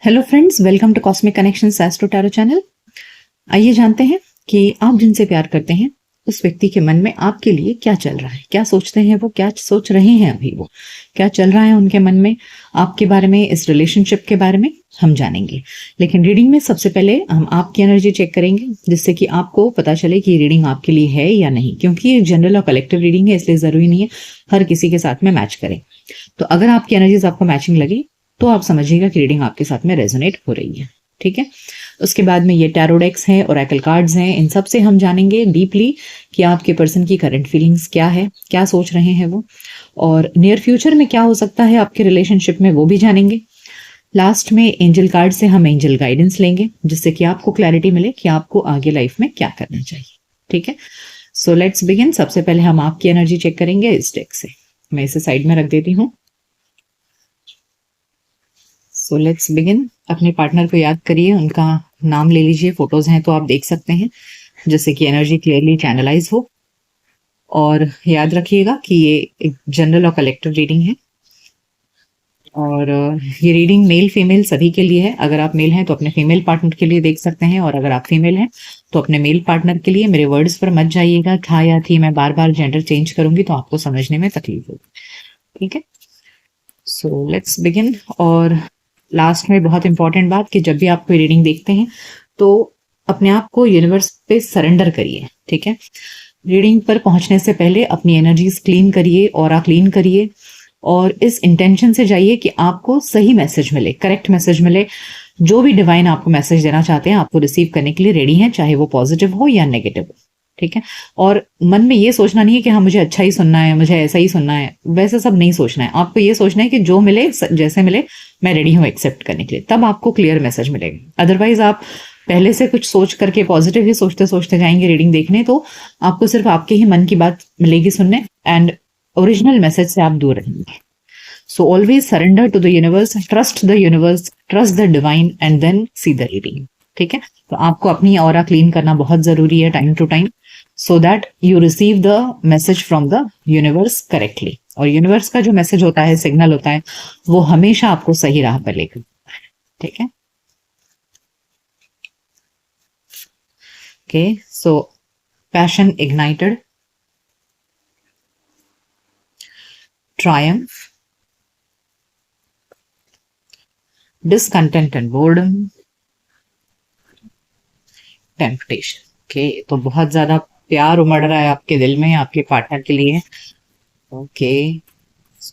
Hello friends, welcome to cosmic connections astro tarot channel. आइए जानते हैं कि आप जिनसे प्यार करते हैं उस व्यक्ति के मन में आपके लिए क्या चल रहा है, क्या सोचते हैं वो, क्या सोच रहे हैं अभी वो, क्या चल रहा है उनके मन में आपके बारे में, इस रिलेशनशिप के बारे में हम जानेंगे। लेकिन रीडिंग में सबसे पहले हम आपकी एनर्जी चेक करेंगे, जिससे कि आपको पता चले कि रीडिंग आपके लिए है या नहीं, क्योंकि ये जनरल और कलेक्टिव रीडिंग है, इसलिए जरूरी नहीं है हर किसी के साथ में मैच करें। तो अगर आपकी एनर्जीज आपको मैचिंग लगी तो आप समझिएगा कि रीडिंग आपके साथ में रेजोनेट हो रही है। ठीक है, उसके बाद में ये टैरो डेक्स हैं, ओरेकल कार्ड्स हैं, इन सब से हम जानेंगे डीपली कि आपके पर्सन की करंट फीलिंग्स क्या है, क्या सोच रहे हैं वो, और नियर फ्यूचर में क्या हो सकता है आपके रिलेशनशिप में, वो भी जानेंगे। लास्ट में एंजल कार्ड से हम एंजल गाइडेंस लेंगे, जिससे कि आपको क्लैरिटी मिले कि आपको आगे लाइफ में क्या करना चाहिए। ठीक है, सो लेट्स बिगिन। सबसे पहले हम आपकी एनर्जी चेक करेंगे इस डेक से। मैं इसे साइड में रख देती हूँ। So let's begin. अपने पार्टनर को याद करिए, उनका नाम ले लीजिए, फोटोज हैं तो आप देख सकते हैं, जिससे कि एनर्जी क्लियरली चैनलाइज हो। और याद रखिएगा कि ये एक जनरल और कलेक्टिव रीडिंग है, और ये रीडिंग मेल फीमेल सभी के लिए है। अगर आप मेल हैं तो अपने फीमेल पार्टनर के लिए देख सकते हैं, और अगर आप फीमेल हैं तो अपने मेल पार्टनर के लिए। मेरे वर्ड्स पर मत जाइएगा, था या थी, मैं बार बार जेंडर चेंज करूंगी तो आपको समझने में तकलीफ होगी। ठीक है, सो लेट्स बिगिन। और लास्ट में बहुत इंपॉर्टेंट बात कि जब भी आप कोई रीडिंग देखते हैं तो अपने आप को यूनिवर्स पे सरेंडर करिए। ठीक है, रीडिंग पर पहुंचने से पहले अपनी एनर्जीज क्लीन करिए, ऑरा क्लीन करिए, और इस इंटेंशन से जाइए कि आपको सही मैसेज मिले, करेक्ट मैसेज मिले। जो भी डिवाइन आपको मैसेज देना चाहते हैं आपको रिसीव करने के लिए रेडी हैं, चाहे वो पॉजिटिव हो या नेगेटिव हो। ठीक है, और मन में ये सोचना नहीं है कि हाँ मुझे अच्छा ही सुनना है, मुझे ऐसा ही सुनना है, वैसे सब नहीं सोचना है। आपको ये सोचना है कि जो मिले, जैसे मिले, मैं रेडी हूँ एक्सेप्ट करने के लिए, तब आपको क्लियर मैसेज मिलेगा। अदरवाइज आप पहले से कुछ सोच करके पॉजिटिव ही सोचते सोचते जाएंगे रीडिंग देखने, तो आपको सिर्फ आपके ही मन की बात मिलेगी सुनने, एंड ओरिजिनल मैसेज से आप दूर रहेंगे। So always surrender to the universe, trust the divine, and then see the reading. ठीक है, तो आपको अपनी ऑरा क्लीन करना बहुत जरूरी है time to time, so that you receive the message from the universe correctly. और यूनिवर्स का जो मैसेज होता है, सिग्नल होता है, वो हमेशा आपको सही राह पर लेकर। ठीक है, okay, so passion ignited, Triumph, discontent and boredom, temptation. Okay, तो बहुत ज्यादा प्यार उमड़ रहा है आपके दिल में आपके पार्टनर के लिए। Okay,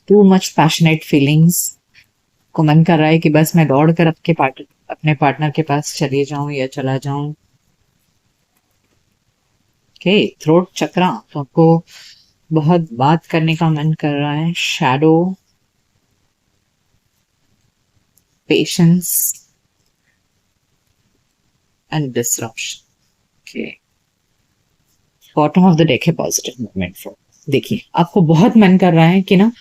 too much passionate feelings, को मन कर रहा है कि बस मैं दौड़ कर अपने पार्टनर के पास चले जाऊं या चला जाऊं। ओके, थ्रोट चक्रा, तो आपको बहुत बात करने का मन कर रहा है। Shadow, patience and disruption. Okay, bottom of the deck है पॉजिटिव मूवमेंट फॉर। देखिए, आपको बहुत मन कर रहा है कि ना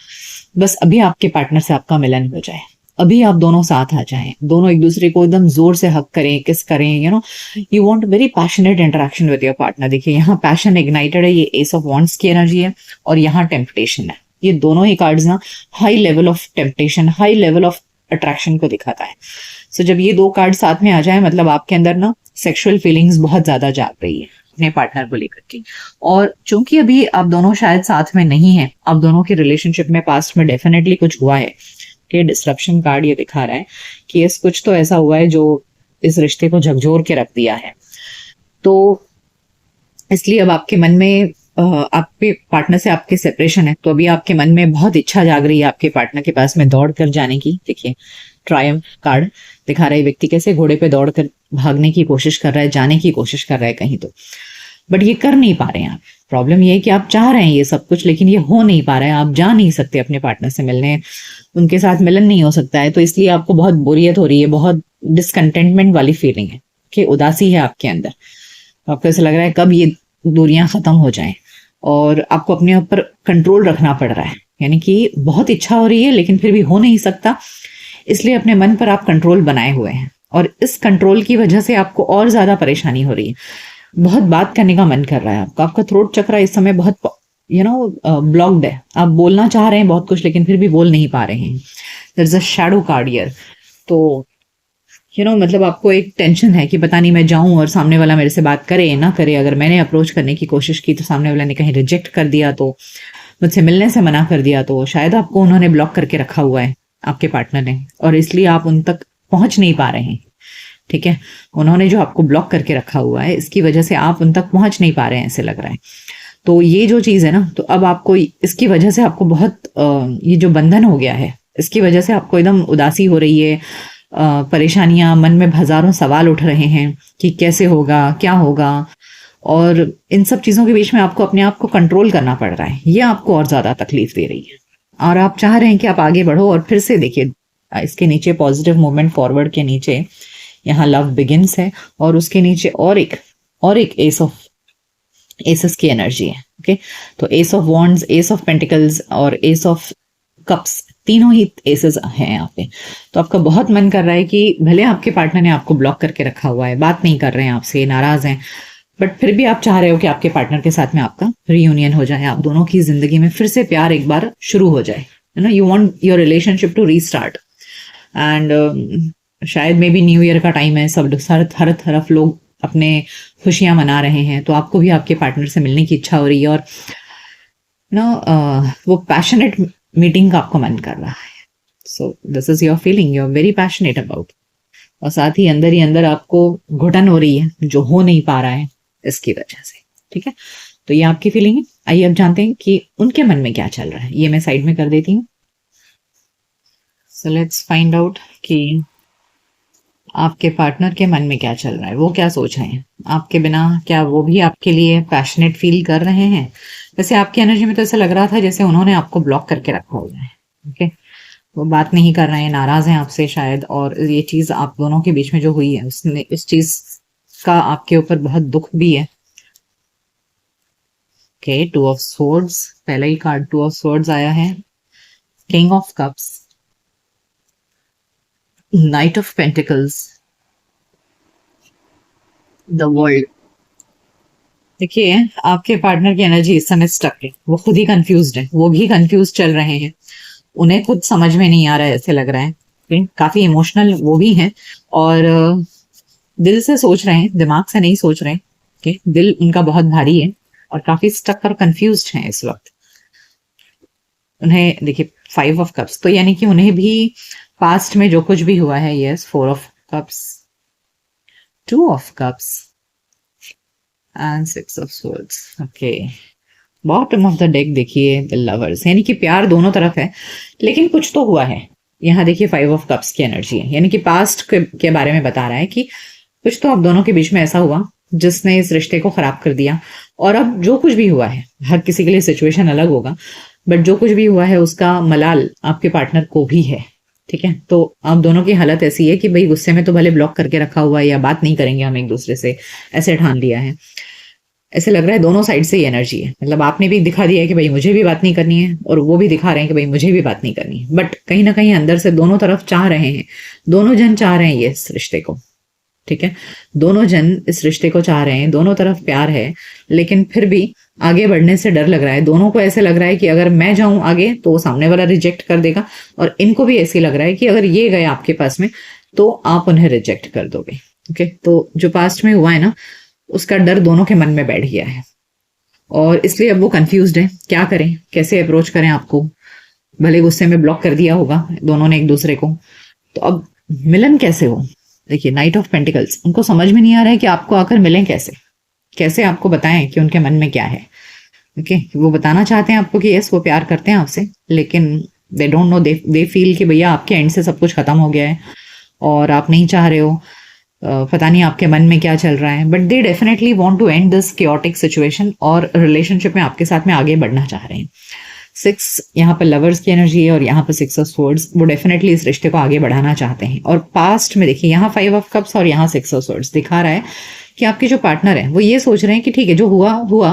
बस अभी आपके पार्टनर से आपका मिलन हो जाए, अभी आप दोनों साथ आ जाएं, दोनों एक दूसरे को एकदम जोर से हक करें, किस करें, you want very passionate interaction with your partner. देखिए, यहाँ पैशन इग्नाइटेड है, ये एस ऑफ वॉन्ट्स की एनर्जी है, और यहाँ टेम्पटेशन है। ये दोनों ही कार्ड्स ना high level of temptation, high level of attraction को दिखाता है। सो जब ये दो कार्ड साथ में आ जाए, मतलब आपके अंदर ना सेक्सुअल फीलिंग्स बहुत ज्यादा जाग रही है अपने पार्टनर को लेकर के। और चूंकि अभी आप दोनों शायद साथ में नहीं है, आप दोनों के रिलेशनशिप में पास्ट में डेफिनेटली कुछ हुआ है। ये डिस्ट्रप्शन कार्ड ये दिखा रहा है कि इस कुछ तो ऐसा हुआ है जो इस रिश्ते को झकझोर के रख दिया है। तो इसलिए अब आपके मन में आपके पार्टनर से आपके सेपरेशन है, तो अभी आपके मन में बहुत इच्छा जाग रही है आपके पार्टनर के पास में दौड़ कर जाने की। देखिए, ट्रायम्फ कार्ड दिखा रहा है व्यक्ति कैसे घोड़े पे दौड़ कर भागने की कोशिश कर रहा है, जाने की कोशिश कर रहा है कहीं, तो बट ये कर नहीं पा रहे हैं आप। प्रॉब्लम ये है कि आप चाह रहे हैं ये सब कुछ, लेकिन ये हो नहीं पा रहा है, आप जा नहीं सकते अपने पार्टनर से मिलने, उनके साथ मिलन नहीं हो सकता है। तो इसलिए आपको बहुत बोरियत हो रही है, बहुत डिसकंटेंटमेंट वाली फीलिंग है कि उदासी है आपके अंदर। आपको ऐसा लग रहा है कब ये दूरियां खत्म हो जाएं, और आपको अपने ऊपर कंट्रोल रखना पड़ रहा है, यानी कि बहुत इच्छा हो रही है लेकिन फिर भी हो नहीं सकता, इसलिए अपने मन पर आप कंट्रोल बनाए हुए हैं, और इस कंट्रोल की वजह से आपको और ज्यादा परेशानी हो रही है। बहुत बात करने का मन कर रहा है आपका थ्रोट चक्रा इस समय बहुत ब्लॉक्ड है, आप बोलना चाह रहे हैं बहुत कुछ लेकिन फिर भी बोल नहीं पा रहे हैं। There is a shadow card here. तो मतलब आपको एक टेंशन है कि पता नहीं मैं जाऊं और सामने वाला मेरे से बात करे ना करे, अगर मैंने अप्रोच करने की कोशिश की तो सामने वाला ने कहीं रिजेक्ट कर दिया, तो मुझसे मिलने से मना कर दिया, तो शायद आपको उन्होंने ब्लॉक करके रखा हुआ है, आपके पार्टनर ने, और इसलिए आप उन तक पहुंच नहीं पा रहे हैं। ठीक है, उन्होंने जो आपको ब्लॉक करके रखा हुआ है इसकी वजह से आप उन तक पहुंच नहीं पा रहे हैं, ऐसे लग रहा है। तो ये जो चीज है ना, तो अब आपको इसकी वजह से आपको बहुत ये जो बंधन हो गया है, इसकी वजह से आपको एकदम उदासी हो रही है, परेशानियां, मन में हजारों सवाल उठ रहे हैं कि कैसे होगा, क्या होगा, और इन सब चीजों के बीच में आपको अपने आप को कंट्रोल करना पड़ रहा है। ये आपको और ज्यादा तकलीफ दे रही है, और आप चाह रहे हैं कि आप आगे बढ़ो। और फिर से देखिए, इसके नीचे पॉजिटिव मूवमेंट फॉरवर्ड के नीचे यहाँ लव बिगिंस है, और उसके नीचे और एक एसेस की एनर्जी है। ओके, तो S of wands, S of pentacles और एस ऑफ कप्स, तीनों ही एसेस हैं यहाँ पे। तो आपका बहुत मन कर रहा है कि भले आपके पार्टनर ने आपको ब्लॉक करके रखा हुआ है, बात नहीं कर रहे हैं आपसे, नाराज हैं, बट फिर भी आप चाह रहे हो कि आपके पार्टनर के साथ में आपका रीयूनियन हो जाए, आप दोनों की जिंदगी में फिर से प्यार एक बार शुरू हो जाए, you want your relationship to restart. And शायद मे बी न्यू ईयर का टाइम है, सब हर तरफ लोग अपने खुशियां मना रहे हैं, तो आपको भी आपके पार्टनर से मिलने की इच्छा हो रही है, और वो पैशनेट मीटिंग का आपको मन कर रहा है। So this is your feeling, you are very passionate about, और साथ ही अंदर आपको घुटन हो रही है जो हो नहीं पा रहा है इसकी वजह से। ठीक है, तो ये आपकी फीलिंग है। आइए अब जानते हैं कि उनके मन में क्या चल रहा है। ये मैं साइड में कर देती हूँ। सो लेट्स फाइंड आउट कि आपके पार्टनर के मन में क्या चल रहा है, वो क्या सोच रहे हैं आपके बिना, क्या वो भी आपके लिए पैशनेट फील कर रहे हैं। वैसे आपकी एनर्जी में तो ऐसा लग रहा था जैसे उन्होंने आपको ब्लॉक करके रखा हुआ है। ओके, वो बात नहीं कर रहे हैं, नाराज हैं आपसे शायद, और ये चीज आप दोनों के बीच में जो हुई है उसने इस चीज का आपके ऊपर बहुत दुख भी है। ओके, टू ऑफ स्वॉर्ड्स, पहला ही कार्ड टू ऑफ स्वॉर्ड्स आया है, king of cups, night of pentacles, the world. देखिए, आपके पार्टनर की एनर्जी इस समय स्टक है, वो खुद ही कंफ्यूज्ड है, वो भी कंफ्यूज चल रहे हैं, उन्हें खुद समझ में नहीं आ रहा है, ऐसे लग रहा है। काफी इमोशनल वो भी हैं, और दिल से सोच रहे हैं, दिमाग से नहीं सोच रहे हैं। कि दिल उनका बहुत भारी है और काफी स्टक और कंफ्यूज्ड हैं इस वक्त। उन्हें देखिए 5 ऑफ कप्स, तो यानी कि उन्हें भी पास्ट में जो कुछ भी हुआ है, yes, 4 of cups, 2 of cups and 6 of swords. Okay, bottom of the deck देखिए द लवर्स, यानी कि प्यार दोनों तरफ है, लेकिन कुछ तो हुआ है। यहाँ देखिए 5 ऑफ कप्स की एनर्जी है, यानी कि पास्ट के बारे में बता रहा है कि कुछ तो आप दोनों के बीच में ऐसा हुआ जिसने इस रिश्ते को खराब कर दिया। और अब जो कुछ भी हुआ है, हर किसी के लिए सिचुएशन अलग होगा, बट जो कुछ भी हुआ है उसका मलाल आपके पार्टनर को भी है। ठीक है, तो आप दोनों की हालत ऐसी है कि भाई गुस्से में तो भले ब्लॉक करके रखा हुआ है, या बात नहीं करेंगे हम एक दूसरे से, ऐसे ठान लिया है। ऐसे लग रहा है दोनों साइड से ही एनर्जी है, मतलब आपने भी दिखा दिया है कि भाई मुझे भी बात नहीं करनी है, और वो भी दिखा रहे हैं कि भाई मुझे भी बात नहीं करनी है, बट कहीं ना कहीं अंदर से दोनों तरफ चाह रहे हैं, दोनों जन चाह रहे हैं ये इस रिश्ते को। ठीक है, दोनों जन इस रिश्ते को चाह रहे हैं, दोनों तरफ प्यार है, लेकिन फिर भी आगे बढ़ने से डर लग रहा है। दोनों को ऐसे लग रहा है कि अगर मैं जाऊं आगे तो वो सामने वाला रिजेक्ट कर देगा, और इनको भी ऐसे लग रहा है कि अगर ये गए आपके पास में तो आप उन्हें रिजेक्ट कर दोगे। ओके, तो जो पास्ट में हुआ है ना, उसका डर दोनों के मन में बैठ गया है, और इसलिए अब वो कंफ्यूज्ड है, क्या करें, कैसे अप्रोच करें आपको। भले गुस्से में ब्लॉक कर दिया होगा दोनों ने एक दूसरे को, तो अब मिलन कैसे हो। देखिए नाइट ऑफ पेंटिकल्स, उनको समझ में नहीं आ रहा है कि आपको आकर मिलें कैसे, कैसे आपको बताएं कि उनके मन में क्या है। ओके, वो बताना चाहते हैं आपको कि यस वो प्यार करते हैं आपसे, लेकिन they don't know, they feel कि भैया आपके एंड से सब कुछ खत्म हो गया है और आप नहीं चाह रहे हो, पता नहीं आपके मन में क्या चल रहा है, but they definitely want to end this chaotic situation और रिलेशनशिप में आपके साथ में आगे बढ़ना चाह रहे हैं। 6 यहाँ पर लवर्स की एनर्जी है और यहाँ पर 6 ऑफ स्वॉर्ड्स, वो डेफिनेटली इस रिश्ते को आगे बढ़ाना चाहते हैं। और पास्ट में देखिए यहाँ 5 ऑफ कप्स और यहाँ 6 ऑफ स्वॉर्ड्स दिखा रहा है कि आपके जो पार्टनर है वो ये सोच रहे हैं कि ठीक है जो हुआ हुआ,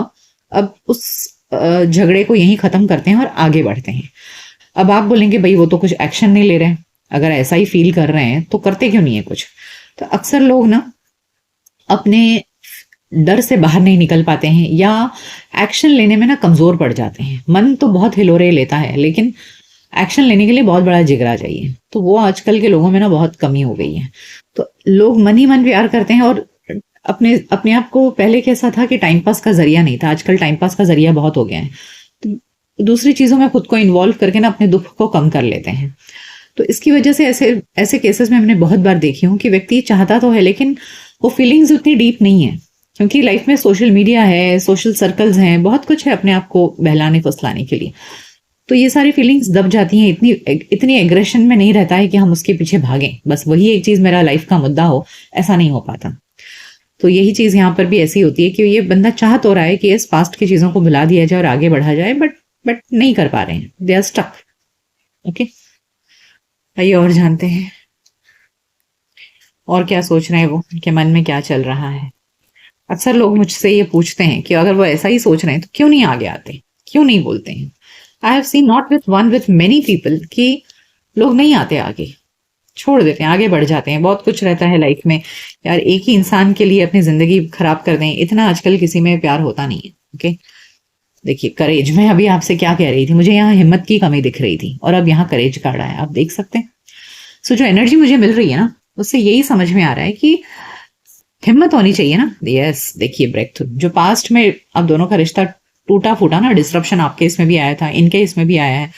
अब उस झगड़े को यहीं खत्म करते हैं और आगे बढ़ते हैं। अब आप बोलेंगे भाई वो तो कुछ एक्शन नहीं ले रहे हैं, अगर ऐसा ही फील कर रहे हैं तो करते क्यों नहीं है कुछ। तो अक्सर लोग ना अपने डर से बाहर नहीं निकल पाते हैं या एक्शन लेने में ना कमजोर पड़ जाते हैं। मन तो बहुत हिलोरे लेता है, लेकिन एक्शन लेने के लिए बहुत बड़ा जिगरा चाहिए, तो वो आजकल के लोगों में ना बहुत कमी हो गई है। तो लोग मन ही मन प्यार करते हैं, और अपने अपने आप को, पहले कैसा था कि टाइम पास का जरिया नहीं था, आजकल टाइम पास का जरिया बहुत हो गया है। तो दूसरी चीजों में खुद को इन्वॉल्व करके ना अपने दुख को कम कर लेते हैं। तो इसकी वजह से ऐसे ऐसे केसेस में मैंने बहुत बार देखी हूँ कि व्यक्ति चाहता तो है लेकिन वो फीलिंग्स उतनी डीप नहीं है, क्योंकि लाइफ में सोशल मीडिया है, सोशल सर्कल्स हैं, बहुत कुछ है अपने आप को बहलाने फुसलाने के लिए। तो ये सारी फीलिंग्स दब जाती हैं, इतनी इतनी एग्रेशन में नहीं रहता है कि हम उसके पीछे भागें, बस वही एक चीज मेरा लाइफ का मुद्दा हो, ऐसा नहीं हो पाता। तो यही चीज यहाँ पर भी ऐसी होती है कि ये बंदा चाह तो रहा है कि इस पास्ट की चीजों को भुला दिया जाए और आगे बढ़ा जाए, बट नहीं कर पा रहे हैं, दे आर स्टक। ओके, आइए और जानते हैं और क्या सोच रहे हैं वो, उनके मन में क्या चल रहा है। अक्सर लोग मुझसे ये पूछते हैं कि अगर वो ऐसा ही सोच रहे हैं तो क्यों नहीं आगे आते, क्यों नहीं बोलते हैं। I have seen not with one, with many people कि लोग नहीं आते आगे, छोड़ देते हैं, आगे बढ़ जाते हैं। बहुत कुछ रहता है लाइफ में यार, एक ही इंसान के लिए अपनी जिंदगी खराब कर दें, इतना आजकल किसी में प्यार होता नहीं है। ओके, देखिए करेज, मैं अभी आपसे क्या कह रही थी, मुझे यहाँ हिम्मत की कमी दिख रही थी और अब यहाँ करेज कार्ड आया, आप देख सकते हैं। सो जो एनर्जी मुझे मिल रही है ना, उससे यही समझ में आ रहा है कि हिम्मत होनी चाहिए ना। यस, देखिए ब्रेक थ्रू, जो पास्ट में अब दोनों का रिश्ता टूटा फूटा ना, डिस्ट्रप्शन आपके इसमें भी आया था, इनके इसमें भी आया है,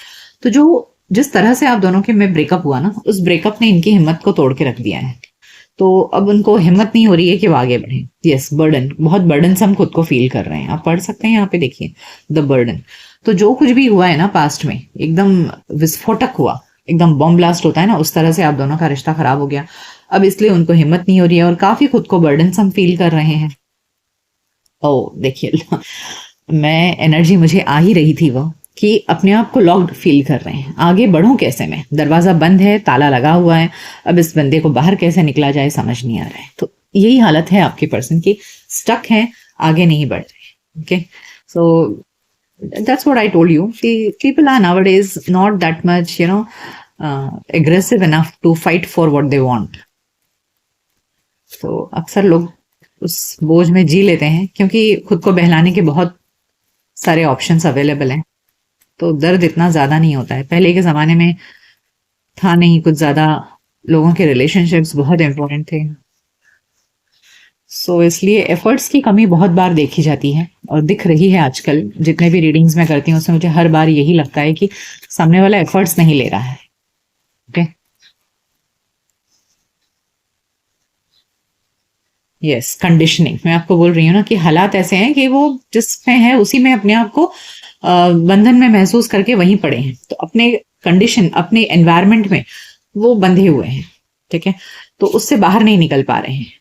तो जो जिस तरह से आप दोनों के में ब्रेकअप हुआ ना, उस ब्रेकअप ने इनकी हिम्मत को तोड़ के रख दिया है। तो अब उनको हिम्मत नहीं हो रही है कि वो आगे बढ़े। यस, बर्डन, बहुत बर्डन हम खुद को फील कर रहे हैं। आप पढ़ सकते हैं यहाँ पे, देखिए द बर्डन। तो जो कुछ भी हुआ है ना पास्ट में, एकदम विस्फोटक हुआ, एकदम बॉम्ब ब्लास्ट होता है ना, उस तरह से आप दोनों का रिश्ता खराब हो गया। अब इसलिए उनको हिम्मत नहीं हो रही है और काफी खुद को बर्डन हम फील कर रहे हैं। ओ देखिए मैं एनर्जी मुझे आ ही रही थी वो, कि अपने आप को लॉक्ड फील कर रहे हैं, आगे बढ़ूं कैसे मैं, दरवाजा बंद है, ताला लगा हुआ है, अब इस बंदे को बाहर कैसे निकला जाए समझ नहीं आ रहा है। तो यही हालत है आपके पर्सन की, स्टक है, आगे नहीं बढ़ रहे। Okay, so that's what I told you कि people are nowadays not that much aggressive enough to fight for what they want। तो अक्सर लोग उस बोझ में जी लेते हैं क्योंकि खुद को बहलाने के बहुत सारे ऑप्शंस अवेलेबल हैं, तो दर्द इतना ज्यादा नहीं होता है। पहले के जमाने में था नहीं कुछ ज्यादा, लोगों के रिलेशनशिप्स बहुत इंपॉर्टेंट थे। सो इसलिए एफर्ट्स की कमी बहुत बार देखी जाती है और दिख रही है आजकल। जितने भी रीडिंग्स मैं करती हूँ उसमें मुझे हर बार यही लगता है कि सामने वाला एफर्ट्स नहीं ले रहा है। ओके, यस, कंडीशनिंग, मैं आपको बोल रही हूँ ना कि हालात ऐसे हैं कि वो जिसमें है उसी में अपने आप को बंधन में महसूस करके वहीं पड़े हैं। तो अपने कंडीशन, अपने एनवायरनमेंट में वो बंधे हुए हैं, ठीक है, तो उससे बाहर नहीं निकल पा रहे हैं।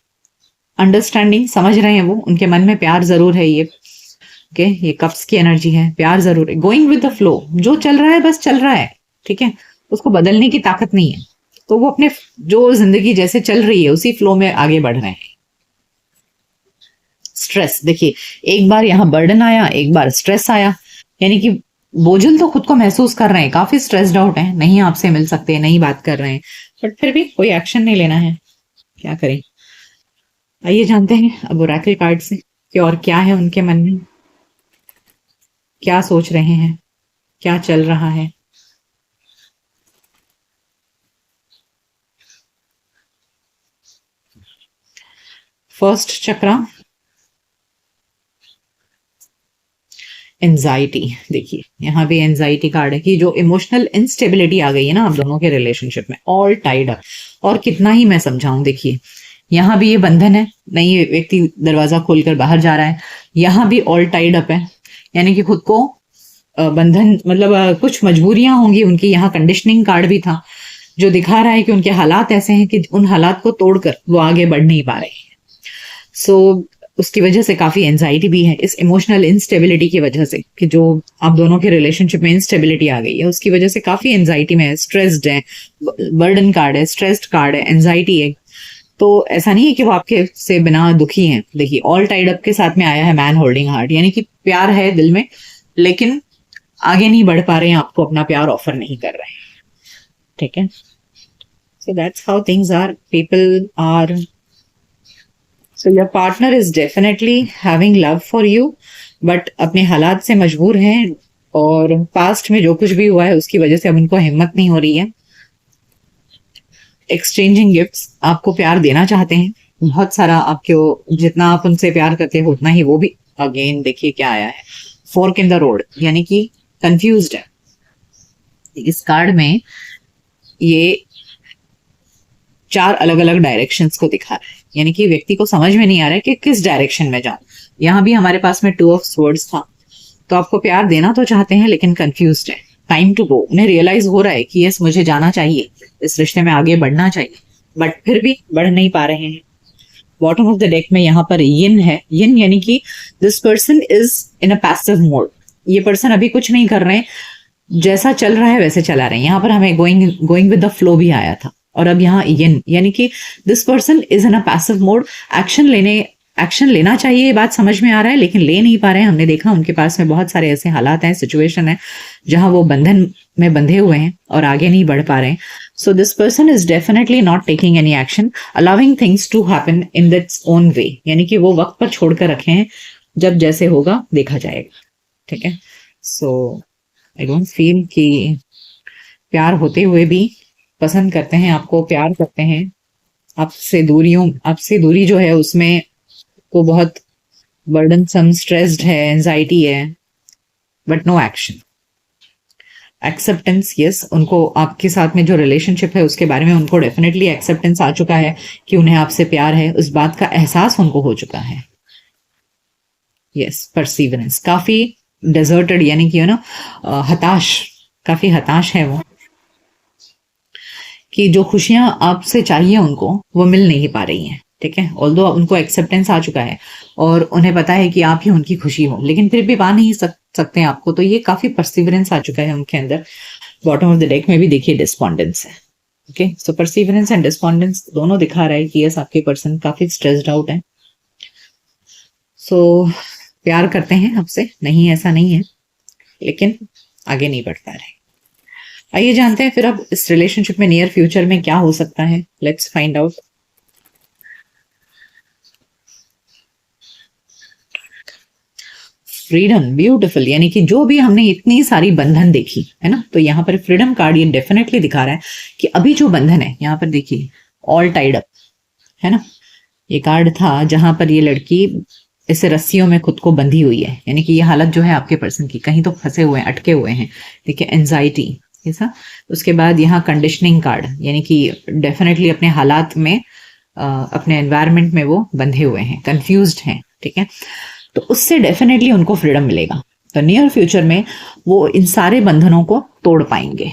अंडरस्टैंडिंग, समझ रहे हैं वो, उनके मन में प्यार जरूर है, ये ओके, ये कप्स की एनर्जी है, प्यार जरूर है, गोइंग विद द फ्लो, जो चल रहा है बस चल रहा है, ठीक है, उसको बदलने की ताकत नहीं है। तो वो अपने जो जिंदगी जैसे चल रही है उसी फ्लो में आगे बढ़ रहे हैं। स्ट्रेस, देखिए एक बार यहाँ बर्डन आया, एक बार स्ट्रेस आया, यानी कि बोझल तो खुद को महसूस कर रहे हैं, काफी स्ट्रेस्ड आउट है, नहीं आपसे मिल सकते, नहीं बात कर रहे हैं, बट फिर भी कोई एक्शन नहीं लेना है, क्या करें। आइए जानते हैं अब ओरेकल कार्ड से कि और क्या है उनके मन में, क्या सोच रहे हैं, क्या चल रहा है। फर्स्ट चक्रा, एंजाइटी, देखिए यहाँ भी एंजाइटी कार्ड है कि जो इमोशनल इंस्टेबिलिटी आ गई है ना आप दोनों के रिलेशनशिप में, ऑल टाइड अप। और कितना ही मैं समझाऊं, देखिए यहाँ भी ये बंधन है, नहीं व्यक्ति दरवाजा खोलकर बाहर जा रहा है, यहाँ भी ऑल टाइड अप है, यानी कि खुद को बंधन, मतलब कुछ मजबूरियां होंगी उनकी। यहाँ कंडीशनिंग कार्ड भी था जो दिखा रहा है कि उनके हालात ऐसे हैं कि उन हालात को तोड़कर वो आगे बढ़ नहीं पा रहे हैं। सो उसकी वजह से काफी एंजाइटी भी है, इस इमोशनल इंस्टेबिलिटी की वजह से, कि जो आप दोनों के रिलेशनशिप में इंस्टेबिलिटी आ गई है उसकी वजह से काफी एंजाइटी में है, स्ट्रेस्ड है, बर्डन कार्ड है, स्ट्रेस्ड कार्ड है, एंजाइटी है। तो ऐसा नहीं है कि वो आपके से बिना दुखी हैं। देखिए ऑल टाइड अप के साथ में आया है मैन होल्डिंग हार्ट, यानी कि प्यार है दिल में लेकिन आगे नहीं बढ़ पा रहे हैं, आपको अपना प्यार ऑफर नहीं कर रहे हैं, ठीक है। So that's how things are, people are, so your partner is definitely having love for you, but अपने हालात से मजबूर हैं और पास्ट में जो कुछ भी हुआ है उसकी वजह से अब उनको हिम्मत नहीं हो रही है। एक्सचेंजिंग गिफ्ट्स, आपको प्यार देना चाहते हैं बहुत सारा, आपको जितना आप उनसे प्यार करते हो उतना ही वो भी। अगेन देखिए क्या आया है, फोर्क इन द रोड, यानी कि कंफ्यूज्ड है। इस कार्ड में ये 4 अलग अलग डायरेक्शंस को दिखा रहा है, यानी कि व्यक्ति को समझ में नहीं आ रहा है कि किस डायरेक्शन में जाऊं। यहाँ भी हमारे पास में 2 ऑफ स्वर्ड्स था, तो आपको प्यार देना तो चाहते हैं लेकिन कंफ्यूज्ड है। टाइम टू गो, उन्हें रियलाइज हो रहा है कि यस मुझे जाना चाहिए, इस रिश्ते में आगे बढ़ना चाहिए, बट फिर भी बढ़ नहीं पा रहे हैं। बॉटम ऑफ द डेक में यहाँ पर यिन है। यिन यानी कि this person is in a passive mode. ये पर्सन अभी कुछ नहीं कर रहे हैं, जैसा चल रहा है वैसे चला रहे हैं। यहाँ पर हमें going going with the flow भी आया था, और अब यहाँ यिन यानी कि this person is in a passive mode. Action लेना चाहिए, ये बात समझ में आ रहा है, लेकिन ले नहीं पा रहे हैं। हमने देखा उनके पास में बहुत सारे ऐसे हालात हैं, सिचुएशन है जहां वो बंधन में बंधे हुए हैं और आगे नहीं बढ़ पा रहे हैं। So this person is definitely not taking any action, allowing things to happen in its own way, यानी कि वो वक्त पर छोड़कर रखे हैं, जब जैसे होगा देखा जाएगा। ठीक है, सो आई डोंट फील कि प्यार होते हुए भी पसंद करते हैं, आपको प्यार करते हैं। आपसे दूरी जो है उसमें को बहुत बर्डनसम, स्ट्रेस्ड है, एंजाइटी है, but no action. Acceptance, yes, उनको आपके साथ में जो रिलेशनशिप है उसके बारे में उनको डेफिनेटली एक्सेप्टेंस आ चुका है कि उन्हें आपसे प्यार है, उस बात का एहसास उनको हो चुका है। यस, परसीवरेंस, काफी डेजर्टेड, यानी कि ना हताश, काफी हताश है वो, कि जो खुशियां आपसे चाहिए उनको वो मिल नहीं पा रही हैं। ठीक है, ऑल्दो उनको एक्सेप्टेंस आ चुका है और उन्हें पता है कि आप ही उनकी खुशी हो, लेकिन फिर भी पा नहीं सकते आपको, तो ये काफी परसिवरेंस आ चुका है उनके अंदर। बॉटम ऑफ द डेक में भी देखिए डिस्पॉन्डेंस है। Okay, so perseverance and despondence दोनों दिखा रहा है कि यस आपके पर्सन काफी स्ट्रेस्ड आउट है। सो प्यार करते हैं आपसे, नहीं ऐसा नहीं है, लेकिन आगे नहीं बढ़ पा रहे। आइए जानते हैं फिर अब इस रिलेशनशिप में नियर फ्यूचर में क्या हो सकता है। Let's find out. Freedom, beautiful, यानी कि जो भी हमने इतनी सारी बंधन देखी है ना, तो यहाँ पर फ्रीडम कार्ड ये डेफिनेटली दिखा रहा है कि अभी जो बंधन है यहाँ पर देखिए, ऑल टाइड अप है ना। ये कार्ड था जहां पर ये लड़की ऐसे रस्सियों में खुद को बंधी हुई है, यानी कि ये हालत जो है आपके पर्सन की, कहीं तो फंसे हुए हैं, अटके हुए हैं। देखिए एंजाइटी ऐसा। उसके बाद यहाँ कंडीशनिंग कार्ड, यानी कि डेफिनेटली अपने हालात में अपने एनवायरमेंट में वो बंधे हुए हैं, कंफ्यूज्ड हैं। ठीक है, तो उससे डेफिनेटली उनको फ्रीडम मिलेगा, तो नियर फ्यूचर में वो इन सारे बंधनों को तोड़ पाएंगे।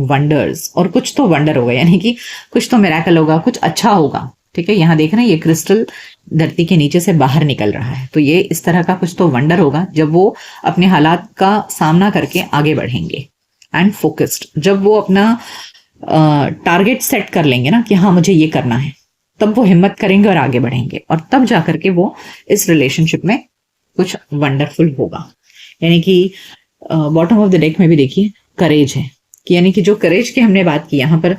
वंडर्स, और कुछ तो वंडर होगा, यानी कि कुछ तो मिराकल होगा, कुछ अच्छा होगा। ठीक है, यहाँ देख रहे हैं ये क्रिस्टल धरती के नीचे से बाहर निकल रहा है, तो ये इस तरह का कुछ तो वंडर होगा जब वो अपने हालात का सामना करके आगे बढ़ेंगे। एंड फोकस्ड, जब वो अपना टारगेट सेट कर लेंगे ना कि हाँ मुझे ये करना है, तब वो हिम्मत करेंगे और आगे बढ़ेंगे, और तब जाकर के वो इस रिलेशनशिप में कुछ वंडरफुल होगा। यानी कि बॉटम ऑफ द डेक में भी देखिए करेज है, कि यानी कि जो करेज की हमने बात की, यहाँ पर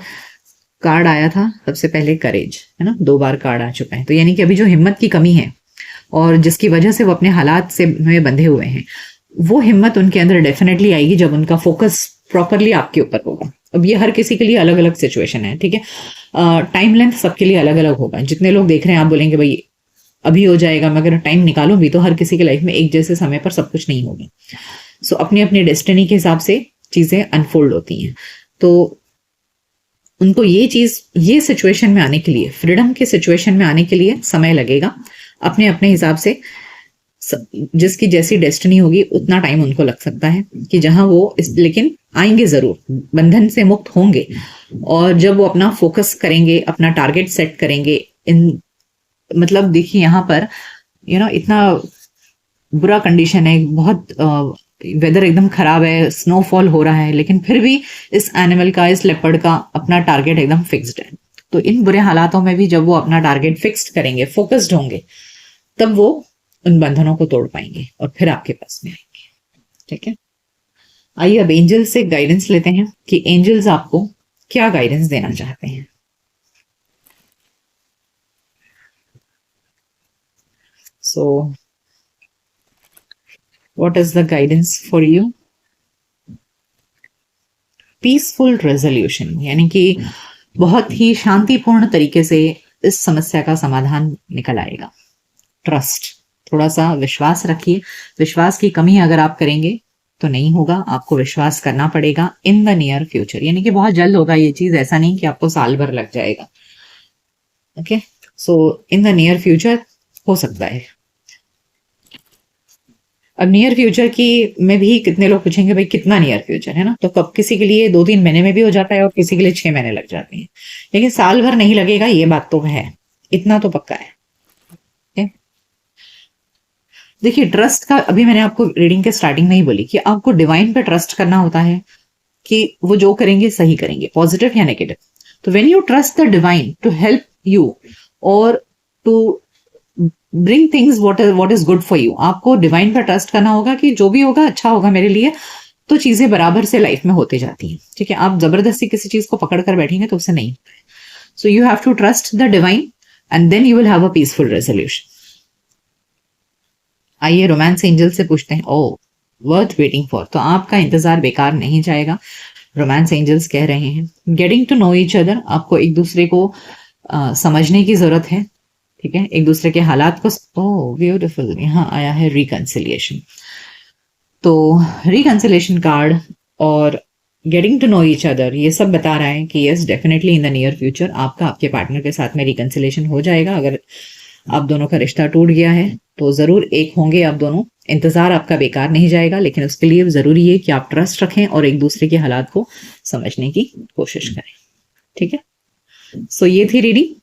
कार्ड आया था सबसे पहले करेज है ना, 2 बार कार्ड आ चुका है, तो यानी कि अभी जो हिम्मत की कमी है और जिसकी वजह से वो अपने हालात से में बंधे हुए हैं, वो हिम्मत उनके अंदर डेफिनेटली आएगी जब उनका फोकस प्रॉपरली आपके ऊपर होगा। अब ये हर किसी के लिए अलग अलग सिचुएशन है। ठीक है, टाइम लेंथ सबके लिए अलग अलग होगा। जितने लोग देख रहे हैं आप बोलेंगे भाई अभी हो जाएगा, मगर टाइम निकालो भी, तो हर किसी के लाइफ में एक जैसे समय पर सब कुछ नहीं होगा। सो अपनी अपनी डेस्टिनी के हिसाब से चीजें अनफोल्ड होती हैं, तो उनको ये सिचुएशन में आने के लिए, फ्रीडम के सिचुएशन में आने के लिए समय लगेगा। अपने अपने हिसाब से जिसकी जैसी डेस्टिनी होगी उतना टाइम उनको लग सकता है कि जहां वो लेकिन आएंगे जरूर, बंधन से मुक्त होंगे, और जब वो अपना फोकस करेंगे, अपना टारगेट सेट करेंगे इन, मतलब देखिए यहाँ पर इतना बुरा कंडीशन है, बहुत वेदर एकदम खराब है, स्नोफॉल हो रहा है, लेकिन फिर भी इस एनिमल का, इस लेपर्ड का अपना टारगेट एकदम फिक्स्ड है। तो इन बुरे हालातों में भी जब वो अपना टारगेट फिक्स्ड करेंगे, फोकस्ड होंगे, तब वो उन बंधनों को तोड़ पाएंगे और फिर आपके पास में आएंगे। ठीक है, आइए अब एंजल से गाइडेंस लेते हैं कि एंजल्स आपको क्या गाइडेंस देना चाहते हैं। So what is the guidance for you? Peaceful resolution, यानी कि बहुत ही शांतिपूर्ण तरीके से इस समस्या का समाधान निकल आएगा। ट्रस्ट, थोड़ा सा विश्वास रखिए। विश्वास की कमी अगर आप करेंगे तो नहीं होगा, आपको विश्वास करना पड़ेगा इन द नियर फ्यूचर, यानी कि बहुत जल्द होगा ये चीज, ऐसा नहीं कि आपको साल भर लग जाएगा। Okay, so in the near future हो सकता है। अब नियर फ्यूचर की में भी कितने लोग पूछेंगे भाई कितना नियर फ्यूचर है ना, तो कब किसी के लिए 2-3 महीने में भी हो जाता है और किसी के लिए 6 महीने लग जाते हैं, लेकिन साल भर नहीं लगेगा, ये बात तो है, इतना तो पक्का है। okay? देखिए ट्रस्ट का, अभी मैंने आपको रीडिंग के स्टार्टिंग में ही बोली कि आपको डिवाइन पे ट्रस्ट करना होता है कि वो जो करेंगे सही करेंगे, पॉजिटिव या नेगेटिव। तो when you trust the divine to help you और to bring things what is good for you, आपको डिवाइन पर ट्रस्ट करना होगा कि जो भी होगा अच्छा होगा मेरे लिए, तो चीजें बराबर से लाइफ में होती जाती हैं। ठीक है, आप जबरदस्ती किसी चीज को पकड़ कर बैठेंगे तो उससे नहीं। So you have to trust the divine and then you will have a peaceful resolution. आइए रोमांस एंजल से पूछते हैं। ओ, वर्थ वेटिंग फॉर, तो आपका इंतजार बेकार नहीं जाएगा। रोमांस एंजल्स कह रहे हैं getting to know each other, आपको एक दूसरे को समझने की जरूरत है। ठीक है, एक दूसरे के हालात को, ओह ब्यूटीफुल, यहाँ आया है रिकंसिलिएशन। तो रिकंसिलिएशन कार्ड और getting to know each other, ये सब बता रहा है कि yes definitely in the near future आपका आपके पार्टनर के साथ में रिकंसिलिएशन हो जाएगा। अगर आप दोनों का रिश्ता टूट गया है तो जरूर एक होंगे आप दोनों, इंतजार आपका बेकार नहीं जाएगा, लेकिन उसके लिए जरूरी है कि आप ट्रस्ट रखें और एक दूसरे के हालात को समझने की कोशिश करें। ठीक है, सो ये थी रीडिंग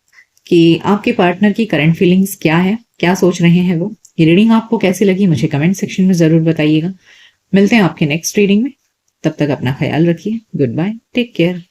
कि आपके पार्टनर की करंट फीलिंग्स क्या है, क्या सोच रहे हैं वो। ये रीडिंग आपको कैसी लगी मुझे कमेंट सेक्शन में जरूर बताइएगा। मिलते हैं आपके नेक्स्ट रीडिंग में, तब तक अपना ख्याल रखिए। Goodbye, take care.